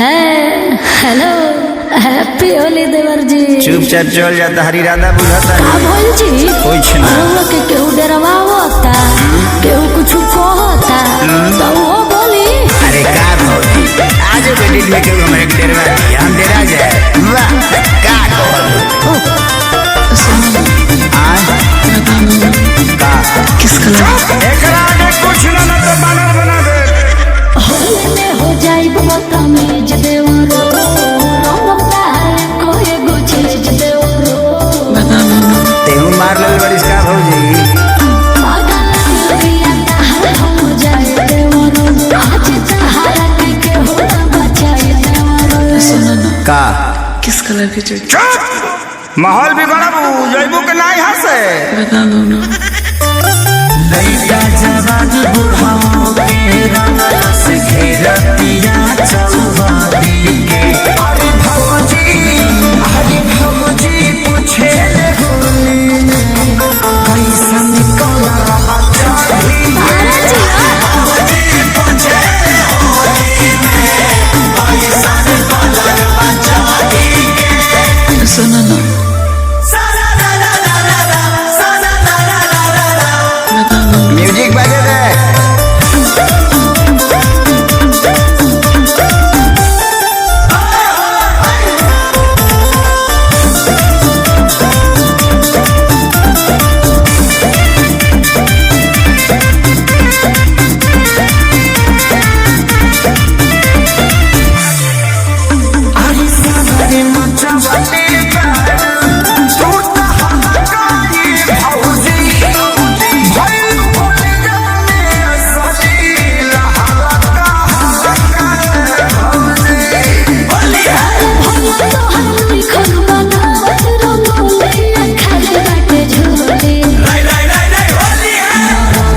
Hello happy Holi देवर जी। चुपचाप चल जाता हरी राधा बुझाता का बोल जी कुछ ना के केहू डरवा होता केहू कुछ कहता तो वो बोली अरे का भौजी आज बेटी में केहू हमरे के डरवा दी हम डरा जाए वाह का कहल का किस कलर एकरा आगे कुछ ना तो बानर बना दे होली में हो जाई बदतमीज देवरो रंगता है कोई गुचीज देवरो तेहू मार ले बरिस का भौजी हो जाए देवरो आज सहारा के हो बचाए देवरो का किस कलर की चूड़ी? चुप माहौल भी बड़ा जइबू के नहीं हंसे बता दो ना। लइका जवान बुढ़ाओ के रंगला से घेरतिया चौवादी के अरे भौजी पूछे ले होली में कैसन कलर चढ़ी भौजी पूछे ले होली में कैसन कलर चढ़ी के सुनो ना। म्यूजिक बजे दे अरे सारे मचा बटे तू तो हमारी भौजी भइल बोले जाने सजी लहलका भौजी बोली तो हम लिखल बनावत रंगोली खाली बाटे झोली होली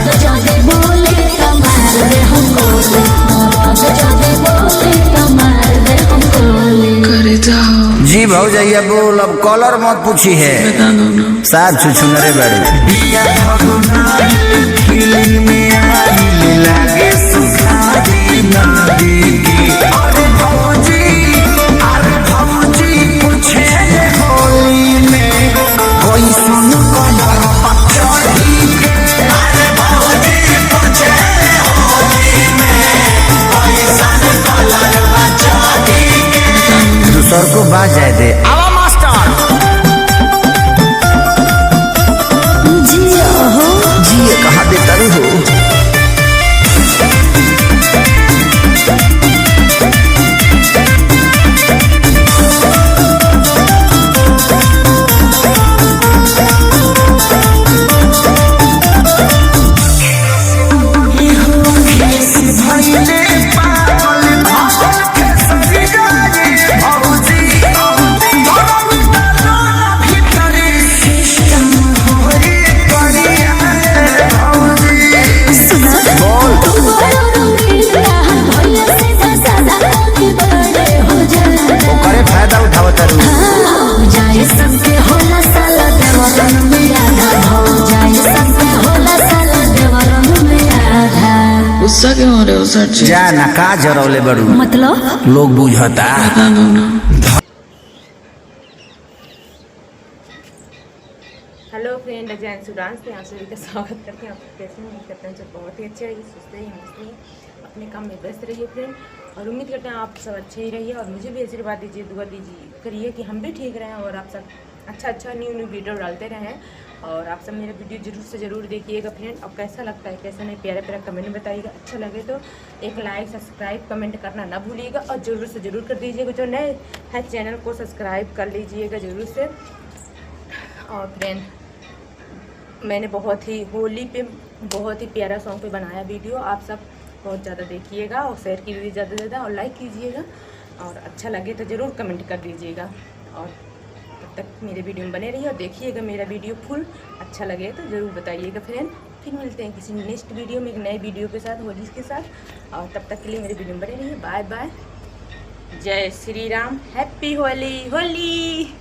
तो जादे बोले कमाल दे हम गोली तो जादे बोले कमाल दे हम गोली करे जाओ। जी भौजैया बोल अब कॉलर मत पूछी है बता दो ना। साथ छुछुनरे दूसर को बात जाए दे आवा मास्टर जिया हो जी कहा देता रे हो करे फायदा उठावत रू जाए सबके होला साला देवरन में आधा हो जाए सबके होला साला देवरन में आधा गुस्सा क्यों हो रहे हो सर जी? जा ना का जरौले बड़ू मतलब लोग बुझता बता दो ना। हेलो फ्रेंड अजय सुडांस से आप सभी का स्वागत करते हैं। आप कैसे हैं? उम्मीद करते हैं जब बहुत ही अच्छे रहिए, सुस्त रहिए, मस्त रहिए, अपने काम में व्यस्त रहिए फ्रेंड। और उम्मीद करते हैं आप सब अच्छे ही रहिए और मुझे भी आशीर्वाद दीजिए, दुआ दीजिए करिए कि हम भी ठीक रहें और आप सब अच्छा न्यू वीडियो डालते रहें। और आप सब मेरा वीडियो जरूर से ज़रूर देखिएगा फ्रेंड। और कैसा लगता है कैसा नहीं प्यारा कमेंट में बताइएगा। अच्छा लगे तो एक लाइक सब्सक्राइब कमेंट करना ना भूलिएगा और ज़रूर से ज़रूर कर दीजिएगा। जो नए हैं चैनल को सब्सक्राइब कर लीजिएगा ज़रूर से। और फ्रेंड मैंने बहुत ही होली पे बहुत ही प्यारा सॉन्ग पे बनाया वीडियो, आप सब बहुत ज़्यादा देखिएगा और शेयर कीजिए ज़्यादा से ज़्यादा और लाइक कीजिएगा और अच्छा लगे तो ज़रूर कमेंट कर दीजिएगा। और तब तक मेरे वीडियो में बने रहिए और देखिएगा मेरा वीडियो फुल। अच्छा लगे तो ज़रूर बताइएगा फ्रेंड। फिर मिलते हैं किसी नेक्स्ट वीडियो में एक नए वीडियो के साथ होली के साथ। और तब तक के लिए मेरे वीडियो में बने रहिए। बाय बाय, जय श्री राम, हैप्पी होली।